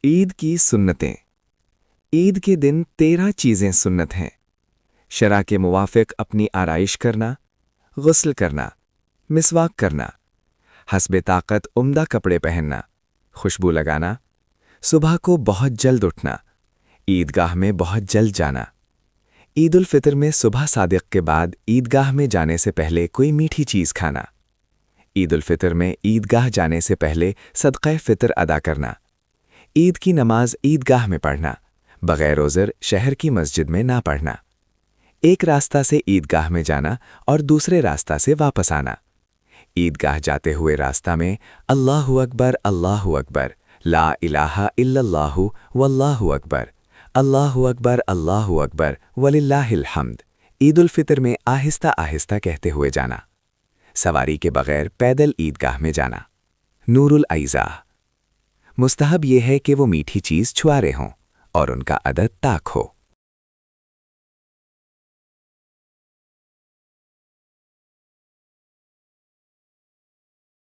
ईद की सुन्नतें। ईद के दिन 13 चीज़ें सुन्नत हैं। शरा के मुवाफ़िक अपनी आराइश करना, गुस्ल करना, मिसवाक करना, हस्बे ताकत उम्दा कपड़े पहनना, खुशबू लगाना, सुबह को बहुत जल्द उठना, ईदगाह में बहुत जल्द जाना। ईद उल फितर में सुबह सादिक के बाद ईदगाह में जाने से पहले कोई मीठी चीज़ खाना। ईद उल फितर में ईदगाह जाने से पहले सदक़े फ़ितर अदा करना। ईद की नमाज ईदगाह में पढ़ना, बग़ैर उज़र शहर की मस्जिद में ना पढ़ना। एक रास्ता से ईदगाह में जाना और दूसरे रास्ता से वापस आना। ईदगाह जाते हुए रास्ता में अल्लाहु अकबर, ला इलाहा इल्लल्लाहु वल्लाहु अकबर वलिल्लाहिल हम्द। ईद उल फितर में आहिस्ता आहिस्ता कहते हुए जाना। सवारी के बग़ैर पैदल ईदगाह में जाना। नूरुल ऐज़ा। मुस्तहब यह है कि वो मीठी चीज़ छुआरे हों और उनका अदद ताक हो।